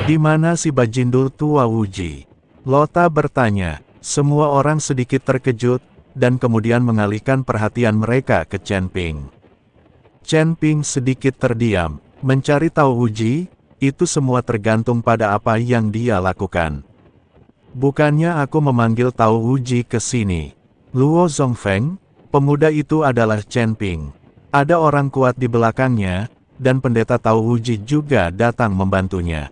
Di mana si bajindur tua Wuji? Lota bertanya. Semua orang sedikit terkejut, dan kemudian mengalihkan perhatian mereka ke Chen Ping. Chen Ping sedikit terdiam, mencari tahu Wuji, itu semua tergantung pada apa yang dia lakukan. Bukannya aku memanggil Tao Wuji ke sini. Luo Zongfeng, pemuda itu adalah Chen Ping. Ada orang kuat di belakangnya, dan pendeta Tao Wuji juga datang membantunya.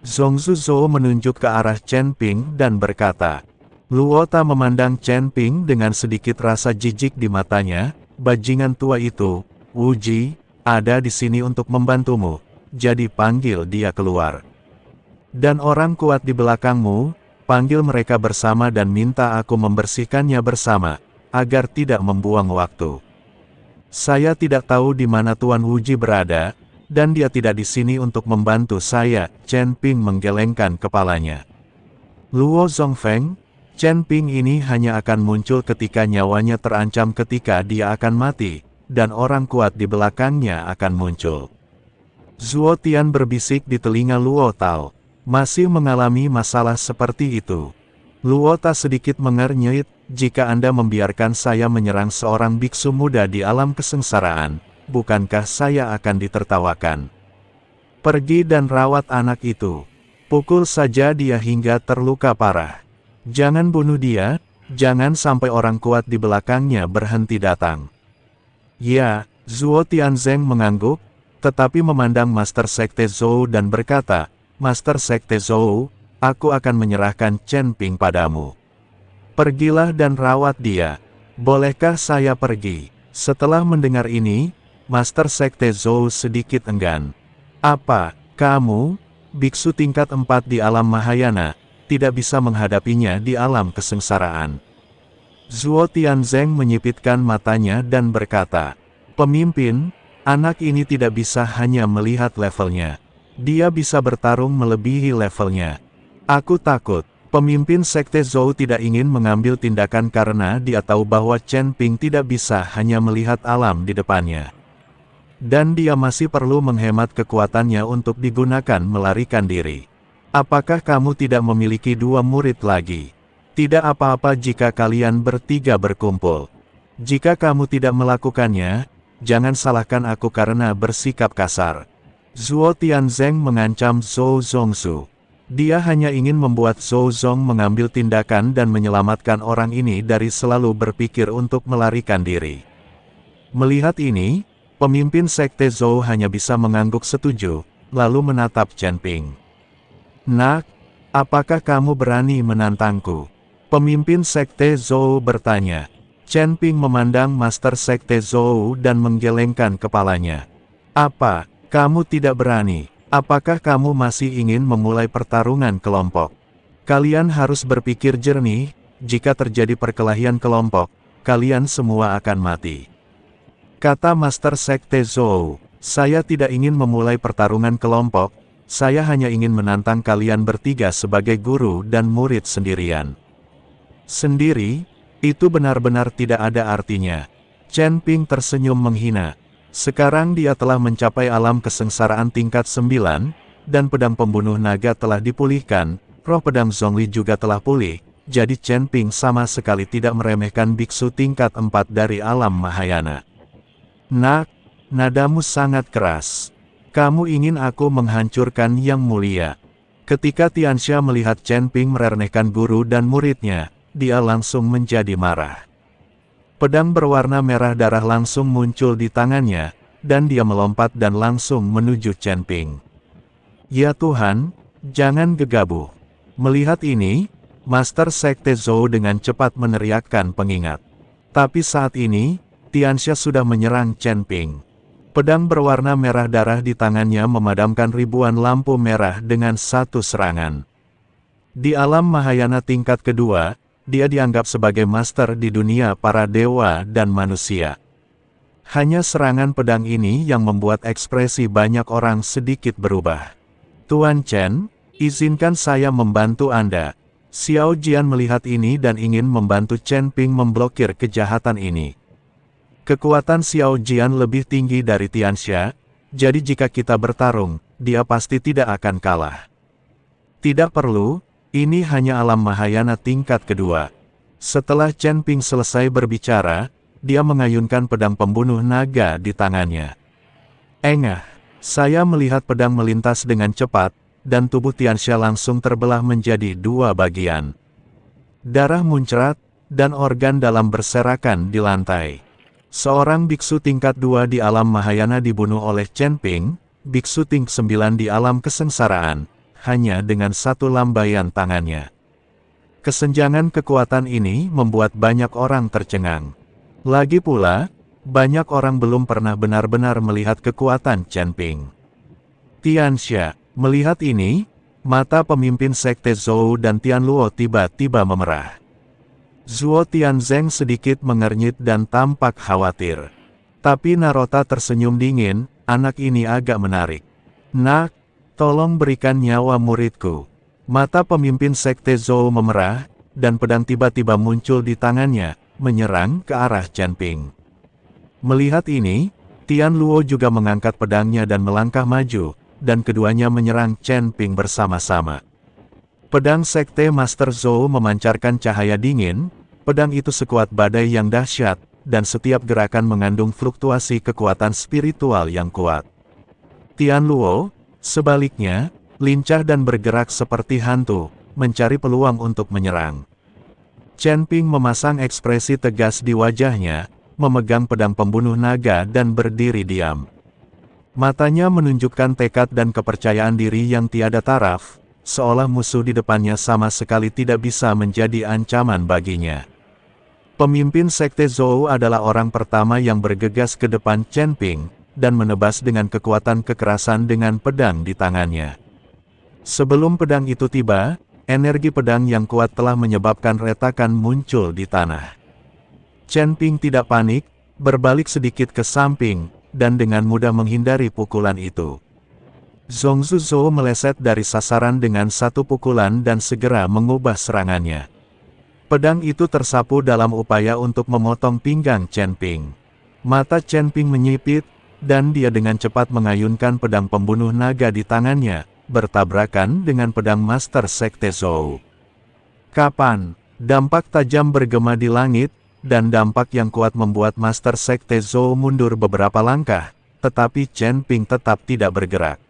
Zhongzhu Zhou menunjuk ke arah Chen Ping dan berkata. Luota memandang Chen Ping dengan sedikit rasa jijik di matanya, bajingan tua itu, Wuji, ada di sini untuk membantumu, jadi panggil dia keluar. Dan orang kuat di belakangmu, panggil mereka bersama dan minta aku membersihkannya bersama, agar tidak membuang waktu. Saya tidak tahu di mana Tuan Wuji berada, dan dia tidak di sini untuk membantu saya, Chen Ping menggelengkan kepalanya. Luo Zongfeng, Chen Ping ini hanya akan muncul ketika nyawanya terancam ketika dia akan mati, dan orang kuat di belakangnya akan muncul. Zuo Tian berbisik di telinga Luo Tao, masih mengalami masalah seperti itu. Luo Tao sedikit mengernyit, jika Anda membiarkan saya menyerang seorang biksu muda di alam kesengsaraan, bukankah saya akan ditertawakan? Pergi dan rawat anak itu. Pukul saja dia hingga terluka parah. Jangan bunuh dia, jangan sampai orang kuat di belakangnya berhenti datang. Ya, Zuo Tianzeng mengangguk, tetapi memandang Master Sekte Zhou dan berkata, Master Sekte Zhou, aku akan menyerahkan Chen Ping padamu. Pergilah dan rawat dia. Bolehkah saya pergi? Setelah mendengar ini, Master Sekte Zhou sedikit enggan. Apa, kamu, biksu tingkat 4 di alam Mahayana, tidak bisa menghadapinya di alam kesengsaraan? Zuo Tianzeng menyipitkan matanya dan berkata, pemimpin, anak ini tidak bisa hanya melihat levelnya. Dia bisa bertarung melebihi levelnya. Aku takut, pemimpin Sekte Zhou tidak ingin mengambil tindakan karena dia tahu bahwa Chen Ping tidak bisa hanya melihat alam di depannya. Dan dia masih perlu menghemat kekuatannya untuk digunakan melarikan diri. Apakah kamu tidak memiliki 2 murid lagi? Tidak apa-apa jika kalian bertiga berkumpul. Jika kamu tidak melakukannya, jangan salahkan aku karena bersikap kasar. Zuo Tianzeng mengancam Zhou Zongzhu. Dia hanya ingin membuat Zhou Zong mengambil tindakan dan menyelamatkan orang ini dari selalu berpikir untuk melarikan diri. Melihat ini, pemimpin Sekte Zhou hanya bisa mengangguk setuju, lalu menatap Chen Ping. Nak, apakah kamu berani menantangku? Pemimpin Sekte Zhou bertanya. Chen Ping memandang Master Sekte Zhou dan menggelengkan kepalanya. Apa, kamu tidak berani? Apakah kamu masih ingin memulai pertarungan kelompok? Kalian harus berpikir jernih, jika terjadi perkelahian kelompok, kalian semua akan mati. Kata Master Sekte Zhou, saya tidak ingin memulai pertarungan kelompok, saya hanya ingin menantang kalian bertiga sebagai guru dan murid sendirian. Sendiri, itu benar-benar tidak ada artinya. Chen Ping tersenyum menghina. Sekarang dia telah mencapai alam kesengsaraan tingkat 9, dan pedang pembunuh naga telah dipulihkan, roh pedang Zhongli juga telah pulih, jadi Chen Ping sama sekali tidak meremehkan biksu tingkat 4 dari alam Mahayana. Nak, nadamu sangat keras. Kamu ingin aku menghancurkan yang mulia. Ketika Tianxia melihat Chen Ping meremehkan guru dan muridnya, dia langsung menjadi marah. Pedang berwarna merah darah langsung muncul di tangannya, dan dia melompat dan langsung menuju Chen Ping. Ya Tuhan, jangan gegabah. Melihat ini, Master Sekte Zhou dengan cepat meneriakkan pengingat. Tapi saat ini, Tianxia sudah menyerang Chen Ping. Pedang berwarna merah darah di tangannya memadamkan ribuan lampu merah dengan satu serangan. Di alam Mahayana tingkat kedua, dia dianggap sebagai master di dunia para dewa dan manusia. Hanya serangan pedang ini yang membuat ekspresi banyak orang sedikit berubah. Tuan Chen, izinkan saya membantu Anda. Xiao Jian melihat ini dan ingin membantu Chen Ping memblokir kejahatan ini. Kekuatan Xiao Jian lebih tinggi dari Tianxia, jadi jika kita bertarung, dia pasti tidak akan kalah. Tidak perlu, ini hanya alam Mahayana tingkat kedua. Setelah Chen Ping selesai berbicara, dia mengayunkan pedang pembunuh naga di tangannya. Engah, saya melihat pedang melintas dengan cepat, dan tubuh Tianxia langsung terbelah menjadi dua bagian. Darah muncrat, dan organ dalam berserakan di lantai. Seorang biksu tingkat 2 di alam Mahayana dibunuh oleh Chen Ping, biksu tingkat 9 di alam kesengsaraan, hanya dengan satu lambaian tangannya. Kesenjangan kekuatan ini membuat banyak orang tercengang. Lagi pula, banyak orang belum pernah benar-benar melihat kekuatan Chen Ping. Tianxia, melihat ini, mata pemimpin Sekte Zhou dan Tianluo tiba-tiba memerah. Zhuo Tianzeng sedikit mengernyit dan tampak khawatir. Tapi Narota tersenyum dingin, anak ini agak menarik. Nak, tolong berikan nyawa muridku. Mata pemimpin Sekte Zhou memerah, dan pedang tiba-tiba muncul di tangannya, menyerang ke arah Chen Ping. Melihat ini, Tianluo juga mengangkat pedangnya dan melangkah maju, dan keduanya menyerang Chen Ping bersama-sama. Pedang Sekte Master Zhou memancarkan cahaya dingin, pedang itu sekuat badai yang dahsyat, dan setiap gerakan mengandung fluktuasi kekuatan spiritual yang kuat. Tianluo, sebaliknya, lincah dan bergerak seperti hantu, mencari peluang untuk menyerang. Chen Ping memasang ekspresi tegas di wajahnya, memegang pedang pembunuh naga dan berdiri diam. Matanya menunjukkan tekad dan kepercayaan diri yang tiada taraf, seolah musuh di depannya sama sekali tidak bisa menjadi ancaman baginya. Pemimpin Sekte Zhou adalah orang pertama yang bergegas ke depan Chen Ping, dan menebas dengan kekuatan kekerasan dengan pedang di tangannya. Sebelum pedang itu tiba, energi pedang yang kuat telah menyebabkan retakan muncul di tanah. Chen Ping tidak panik, berbalik sedikit ke samping, dan dengan mudah menghindari pukulan itu. Zhongzhu Zhou meleset dari sasaran dengan satu pukulan dan segera mengubah serangannya. Pedang itu tersapu dalam upaya untuk memotong pinggang Chen Ping. Mata Chen Ping menyipit, dan dia dengan cepat mengayunkan pedang pembunuh naga di tangannya, bertabrakan dengan pedang Master Sekte Zhou. Kapan? Dampak tajam bergema di langit, dan dampak yang kuat membuat Master Sekte Zhou mundur beberapa langkah, tetapi Chen Ping tetap tidak bergerak.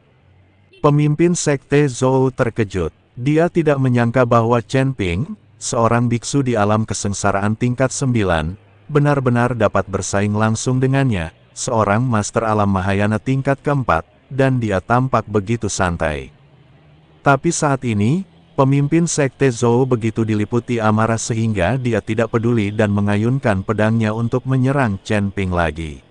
Pemimpin Sekte Zhou terkejut. Dia tidak menyangka bahwa Chen Ping, seorang biksu di alam kesengsaraan tingkat 9, benar-benar dapat bersaing langsung dengannya, seorang Master Alam Mahayana tingkat keempat, dan dia tampak begitu santai. Tapi saat ini, pemimpin Sekte Zhou begitu diliputi amarah sehingga dia tidak peduli dan mengayunkan pedangnya untuk menyerang Chen Ping lagi.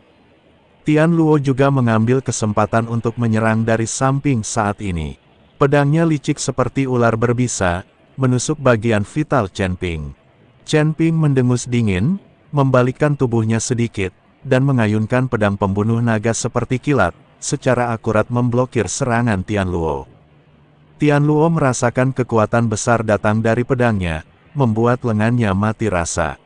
Tianluo juga mengambil kesempatan untuk menyerang dari samping saat ini. Pedangnya licik seperti ular berbisa, menusuk bagian vital Chen Ping. Chen Ping mendengus dingin, membalikkan tubuhnya sedikit, dan mengayunkan pedang pembunuh naga seperti kilat, secara akurat memblokir serangan Tianluo. Tianluo merasakan kekuatan besar datang dari pedangnya, membuat lengannya mati rasa.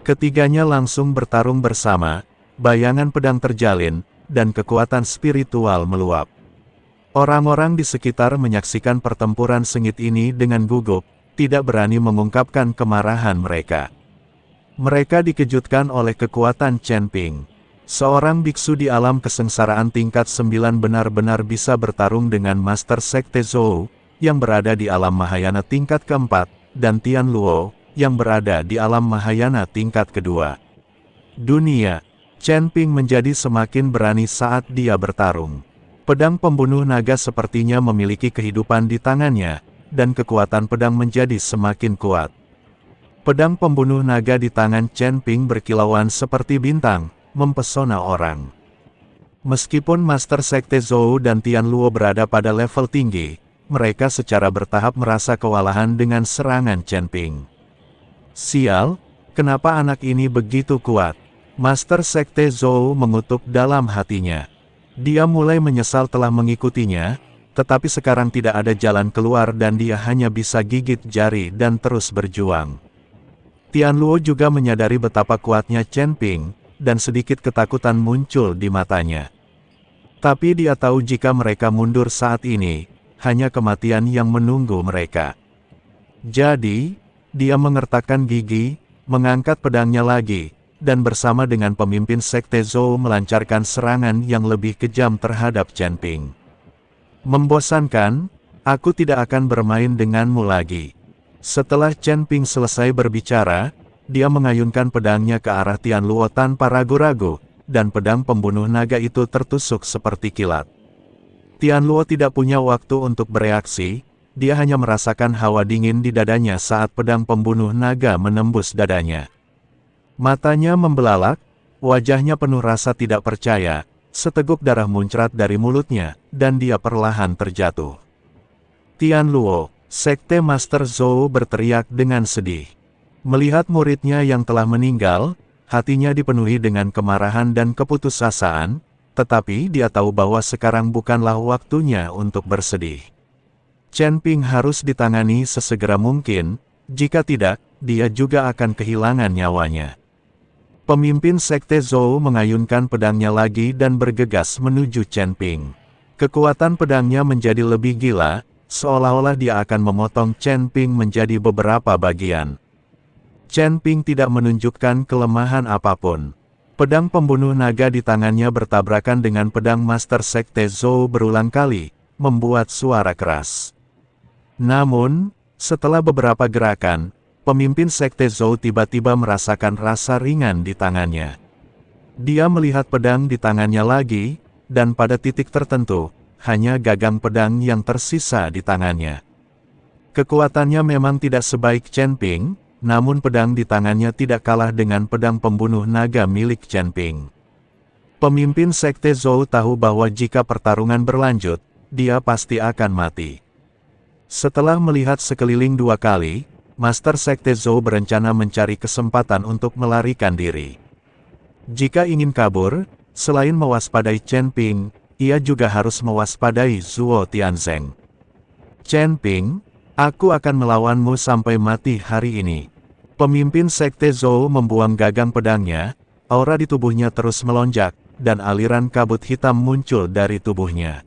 Ketiganya langsung bertarung bersama, bayangan pedang terjalin, dan kekuatan spiritual meluap. Orang-orang di sekitar menyaksikan pertempuran sengit ini dengan gugup, tidak berani mengungkapkan kemarahan mereka. Mereka dikejutkan oleh kekuatan Chen Ping. Seorang biksu di alam kesengsaraan tingkat 9 benar-benar bisa bertarung dengan Master Sekte Zhou, yang berada di alam Mahayana tingkat keempat, dan Tianluo, yang berada di alam Mahayana tingkat kedua. Dunia, Chen Ping menjadi semakin berani saat dia bertarung. Pedang pembunuh naga sepertinya memiliki kehidupan di tangannya, dan kekuatan pedang menjadi semakin kuat. Pedang pembunuh naga di tangan Chen Ping berkilauan seperti bintang, mempesona orang. Meskipun Master Sekte Zhou dan Tianluo berada pada level tinggi, mereka secara bertahap merasa kewalahan dengan serangan Chen Ping. Sial, kenapa anak ini begitu kuat? Master Sekte Zhou mengutuk dalam hatinya. Dia mulai menyesal telah mengikutinya, tetapi sekarang tidak ada jalan keluar dan dia hanya bisa gigit jari dan terus berjuang. Tianluo juga menyadari betapa kuatnya Chen Ping, dan sedikit ketakutan muncul di matanya. Tapi dia tahu jika mereka mundur saat ini, hanya kematian yang menunggu mereka. Jadi, dia mengertakkan gigi, mengangkat pedangnya lagi, dan bersama dengan pemimpin Sekte Zhou melancarkan serangan yang lebih kejam terhadap Chen Ping. Membosankan, aku tidak akan bermain denganmu lagi. Setelah Chen Ping selesai berbicara, dia mengayunkan pedangnya ke arah Tian Luo tanpa ragu-ragu, dan pedang pembunuh naga itu tertusuk seperti kilat. Tian Luo tidak punya waktu untuk bereaksi, dia hanya merasakan hawa dingin di dadanya saat pedang pembunuh naga menembus dadanya. Matanya membelalak, wajahnya penuh rasa tidak percaya, seteguk darah muncrat dari mulutnya, dan dia perlahan terjatuh. Tian Luo, Sekte Master Zhou berteriak dengan sedih. Melihat muridnya yang telah meninggal, hatinya dipenuhi dengan kemarahan dan keputusasaan, tetapi dia tahu bahwa sekarang bukanlah waktunya untuk bersedih. Chen Ping harus ditangani sesegera mungkin, jika tidak, dia juga akan kehilangan nyawanya. Pemimpin Sekte Zhou mengayunkan pedangnya lagi dan bergegas menuju Chen Ping. Kekuatan pedangnya menjadi lebih gila, seolah-olah dia akan memotong Chen Ping menjadi beberapa bagian. Chen Ping tidak menunjukkan kelemahan apapun. Pedang pembunuh naga di tangannya bertabrakan dengan pedang Master Sekte Zhou berulang kali, membuat suara keras. Namun, setelah beberapa gerakan, pemimpin Sekte Zhou tiba-tiba merasakan rasa ringan di tangannya. Dia melihat pedang di tangannya lagi, dan pada titik tertentu, hanya gagang pedang yang tersisa di tangannya. Kekuatannya memang tidak sebaik Chen Ping, namun pedang di tangannya tidak kalah dengan pedang pembunuh naga milik Chen Ping. Pemimpin Sekte Zhou tahu bahwa jika pertarungan berlanjut, dia pasti akan mati. Setelah melihat sekeliling 2 kali, Master Sekte Zhou berencana mencari kesempatan untuk melarikan diri. Jika ingin kabur, selain mewaspadai Chen Ping, ia juga harus mewaspadai Zuo Tianzeng. Chen Ping, aku akan melawanmu sampai mati hari ini. Pemimpin Sekte Zhou membuang gagang pedangnya, aura di tubuhnya terus melonjak, dan aliran kabut hitam muncul dari tubuhnya.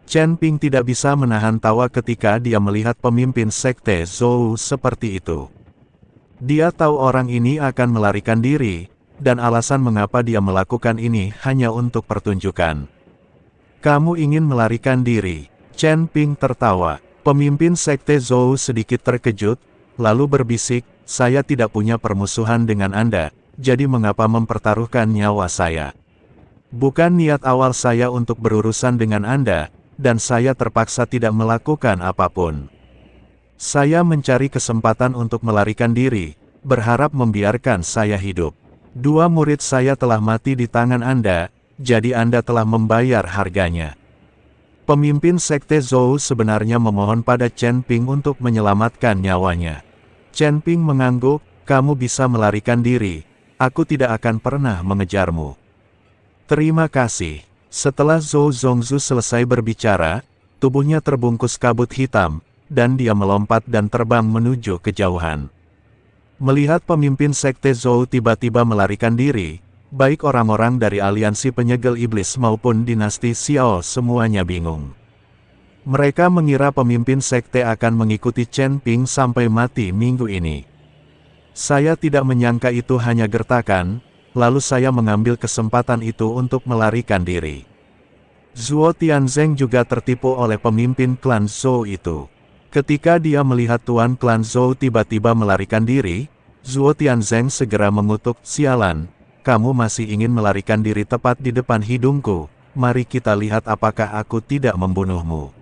Chen Ping tidak bisa menahan tawa ketika dia melihat pemimpin Sekte Zhou seperti itu. Dia tahu orang ini akan melarikan diri, dan alasan mengapa dia melakukan ini hanya untuk pertunjukan. Kamu ingin melarikan diri? Chen Ping tertawa. Pemimpin Sekte Zhou sedikit terkejut, lalu berbisik, saya tidak punya permusuhan dengan Anda, jadi mengapa mempertaruhkan nyawa saya? Bukan niat awal saya untuk berurusan dengan Anda, dan saya terpaksa tidak melakukan apapun. Saya mencari kesempatan untuk melarikan diri, berharap membiarkan saya hidup. 2 murid saya telah mati di tangan Anda, jadi Anda telah membayar harganya. Pemimpin Sekte Zhou sebenarnya memohon pada Chen Ping untuk menyelamatkan nyawanya. Chen Ping mengangguk, kamu bisa melarikan diri, aku tidak akan pernah mengejarmu. Terima kasih. Setelah Zhou Zongzu selesai berbicara, tubuhnya terbungkus kabut hitam, dan dia melompat dan terbang menuju kejauhan. Melihat pemimpin Sekte Zhou tiba-tiba melarikan diri, baik orang-orang dari aliansi penyegel iblis maupun dinasti Xiao semuanya bingung. Mereka mengira pemimpin sekte akan mengikuti Chen Ping sampai mati minggu ini. Saya tidak menyangka itu hanya gertakan, lalu saya mengambil kesempatan itu untuk melarikan diri. Zuo Tianzeng juga tertipu oleh pemimpin klan Zhou itu. Ketika dia melihat tuan klan Zhou tiba-tiba melarikan diri, Zuo Tianzeng segera mengutuk, sialan, kamu masih ingin melarikan diri tepat di depan hidungku, mari kita lihat apakah aku tidak membunuhmu.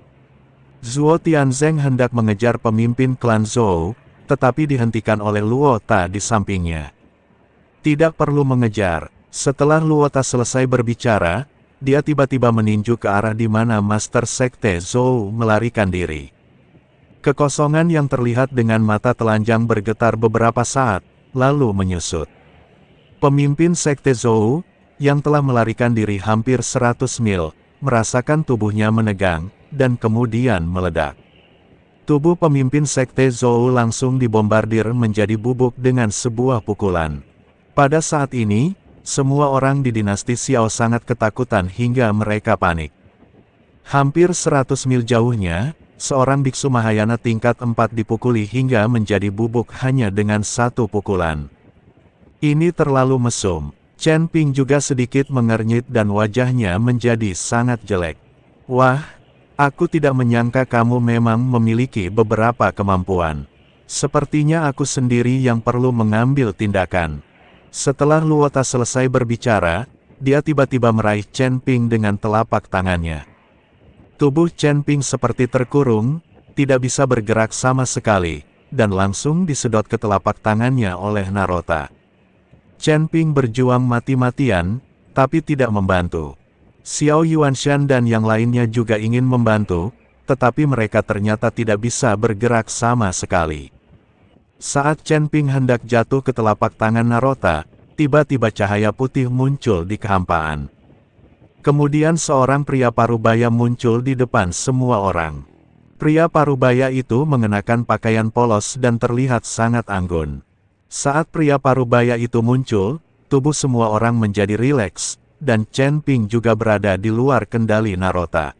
Zuo Tianzeng hendak mengejar pemimpin klan Zhou, tetapi dihentikan oleh Luo Ta di sampingnya. Tidak perlu mengejar. Setelah Luo Ta selesai berbicara, dia tiba-tiba meninju ke arah di mana Master Sekte Zhou melarikan diri. Kekosongan yang terlihat dengan mata telanjang bergetar beberapa saat, lalu menyusut. Pemimpin Sekte Zhou, yang telah melarikan diri hampir 100 mil, merasakan tubuhnya menegang, dan kemudian meledak. Tubuh pemimpin Sekte Zhou langsung dibombardir menjadi bubuk dengan sebuah pukulan. Pada saat ini, semua orang di dinasti Xiao sangat ketakutan hingga mereka panik. Hampir 100 mil jauhnya, seorang biksu Mahayana tingkat 4 dipukuli hingga menjadi bubuk hanya dengan satu pukulan. Ini terlalu mesum. Chen Ping juga sedikit mengernyit dan wajahnya menjadi sangat jelek. Wah, aku tidak menyangka kamu memang memiliki beberapa kemampuan. Sepertinya aku sendiri yang perlu mengambil tindakan. Setelah Luota selesai berbicara, dia tiba-tiba meraih Chen Ping dengan telapak tangannya. Tubuh Chen Ping seperti terkurung, tidak bisa bergerak sama sekali, dan langsung disedot ke telapak tangannya oleh Narota. Chen Ping berjuang mati-matian, tapi tidak membantu. Xiao Yuanshan dan yang lainnya juga ingin membantu, tetapi mereka ternyata tidak bisa bergerak sama sekali. Saat Chen Ping hendak jatuh ke telapak tangan Narota, tiba-tiba cahaya putih muncul di kehampaan. Kemudian seorang pria parubaya muncul di depan semua orang. Pria parubaya itu mengenakan pakaian polos dan terlihat sangat anggun. Saat pria parubaya itu muncul, tubuh semua orang menjadi rileks, dan Chen Ping juga berada di luar kendali Narota.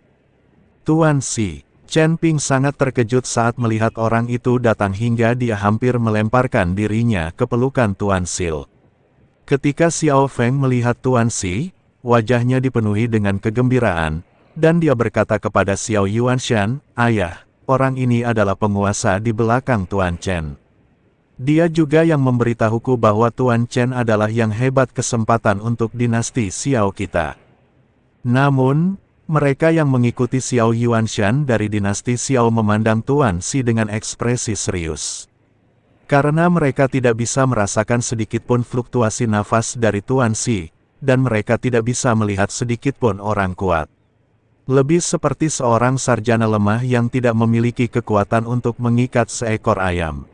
Tuan Si, Chen Ping sangat terkejut saat melihat orang itu datang hingga dia hampir melemparkan dirinya ke pelukan Tuan Sil. Ketika Xiao Feng melihat Tuan Si, wajahnya dipenuhi dengan kegembiraan, dan dia berkata kepada Xiao Yuanshan, "Ayah, orang ini adalah penguasa di belakang Tuan Chen. Dia juga yang memberitahuku bahwa Tuan Chen adalah yang hebat kesempatan untuk dinasti Xiao kita." Namun, mereka yang mengikuti Xiao Yuanshan dari dinasti Xiao memandang Tuan Si dengan ekspresi serius. Karena mereka tidak bisa merasakan sedikitpun fluktuasi nafas dari Tuan Si, dan mereka tidak bisa melihat sedikitpun orang kuat. Lebih seperti seorang sarjana lemah yang tidak memiliki kekuatan untuk mengikat seekor ayam.